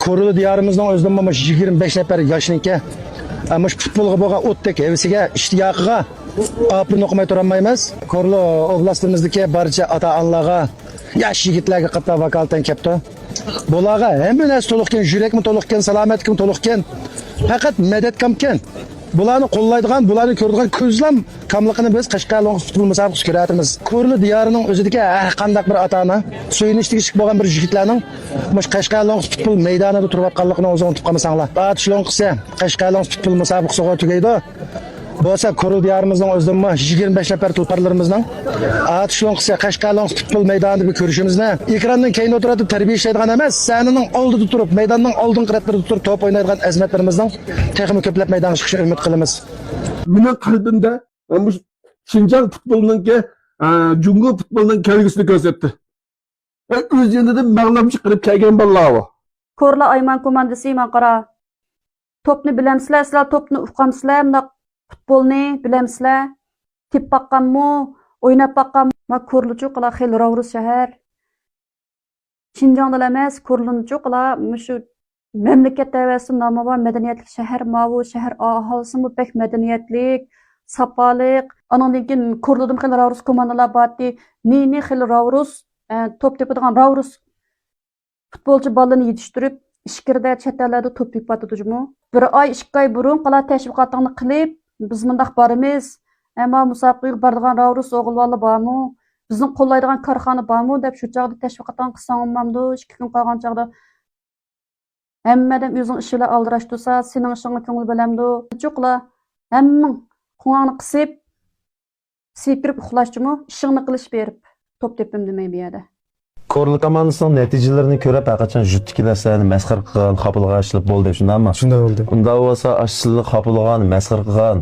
Korulu diyarımızdan özden olmuş 25 nefer yaşınınki amış futbolga bo'lgan o'tdek hevesiga, ishtiyoqiga aprini o'qimay turolmaymiz. Korlu oblastimizdagi barcha ota-onalarga, yosh yigitlarga qatta vakolatdan kelibdi. Bularga hamma narsa to'liqkan, yurakmi to'liqkan, salomatligim to'liqkan, faqat madad kamkan. Bularni qo'llaydigan, bularni ko'radigan ko'zlam kamligini biz Qashqarli futbol musobaqasi ko'rayapmiz. Korlu diyarining o'zidagi har qanday bir ota-ona so'yinishga chiqib bo'lgan bir yigitlarning mush Qashqarli futbol maydonida turayotganligini o'zing unutib qolmasanglar. Atishloq qilsa Qashqarli futbol musobaqasiga tugaydi. Bo'lsa Korlu diyarimizning o'zidanmi 25 nafar tulparlarimizning atishloq qilsa Qashqarli futbol maydonida bir ko'rishimizni ekrandan keyin o'tirib tarbiya ishlaydigan emas, sahnaning oldida turib, maydonning oldingi qatlarida turib top o'ynaydigan azmatlarimizning texnik ko'plab maydonga chiqishini umid qilamiz. Mening qalbimda bu Şinjan futbolininki Jungo futbolining kelgusini ko'rsatdi. O'z yenidan mag'lubchi qilib kelgan bolalar. Korla Ayman komandasi manqara. Topni bilamsizlar, sizlar topni uqqansizlar, bundaq futbolni bilamsizlar. Tep baqqanmi, o'ynab baqqanmi? Ma Korluchu qila xil Ravrus shahar. Şinjanda emas, Korluchu qila mushu memleket tavasi nomi bor madaniyatli shahar, mavu shahar aholisi pek madaniyatlik, sapalik. Anondan keyin Korludan xil Ravrus komandalar bordi. Neni xil Ravrus, top tepadigan Ravrus futbolchi bolalarni yetishtirib, ishkirda chet ellarda top tepatadimi? Bir oy, 2 oy burun qala tashviqotlarni qilib, biz mundaq boramiz. Ammo musobaqaga boradigan Ravrus o'g'illar bormi? Bizni qo'llaydigan korxona bormi deb shu chaqda tashviqotlarni qilsam olmamdi. 2 kun qolgan chaqda hammadan o'zing ish bilan aldirash tursa, sening ishingga ko'ngil bilamdi. Cho'qlar hammaning quvonib qisib, sepirib uxlashdimi? Ishingni qilish berib, top tepim demay bu yerda. Korlu komandasining natijalarini ko'rib, qachon jutdikilarni masxar qilgan, xapilg'ashlik bo'ldi, shundaymi? Shunday bo'ldi. Unda bo'lsa, ashsizlik xapilg'an, masxar qilgan,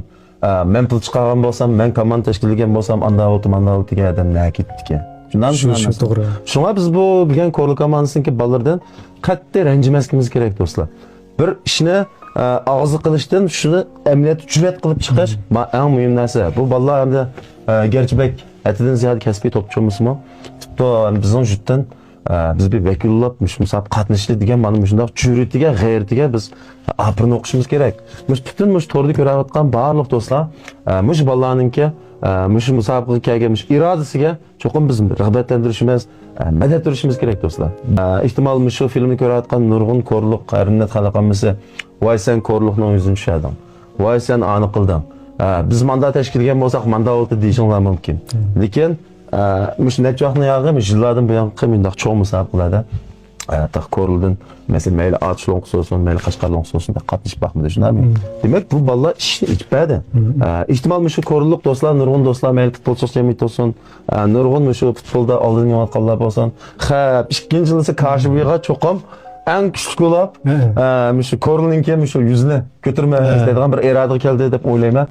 men pul chiqargan bo'lsam, men komanda tashkillagan bo'lsam, anda olti degan odam nakitdiki. Shu to'g'ri. Shunga biz bu bilgan Korlu komandasiniki bolalardan qattiq ranjimasligimiz kerak do'stlar. Bir ishni og'zi qilishdan shuni amaliyot jur'at qilib chiqish eng muhim narsa. Bu bolalar hamda gerçibek etidan ziyod kasbiy topchimizmi? Bizning jutdan biz bir vakillab musobaqaga qatnashishlik degan mana shunday jur'atiga, g'ayratiga biz aprini o'qishimiz kerak. Butun to'rda ko'rayotgan barliq do'stlar, mush bolalarningki mush musobaqaga kelgan irodasiga cho'qim biz rag'batlantirishimiz, madad berishimiz kerak do'stlar. Ehtimol shu filmni ko'rayotgan nurg'un Korluq qarinat xalqimizga voy sen Korluqning yuzini tushading. Voy sen ani qilding. Biz mandat tashkilgan bo'lsak, mandat oldi deyishinglar mumkin. Lekin mush necha vaqtni yog'im yillardan buyon qimindaq cho'ng musobaqalarda Korludan mesela mayli Atishloq olsun, mayli Qashqarli olsun da qatnashib baxmadi, shundaymi? Demak, bu bolalar ishni ichpadi. Ehtimol shu Korluq do'stlar, nurg'un do'stlar, mayli futbolchi jamiyat olsun, nurg'un shu futbolda oldin yo'qolganlar bo'lsin, xap, ikkinchi yilsa Kashibiga cho'qim eng kuchli bo'lib, shu Korluning shu yuzini ko'tarma istaydigan bir irodaga keldi deb o'ylayman.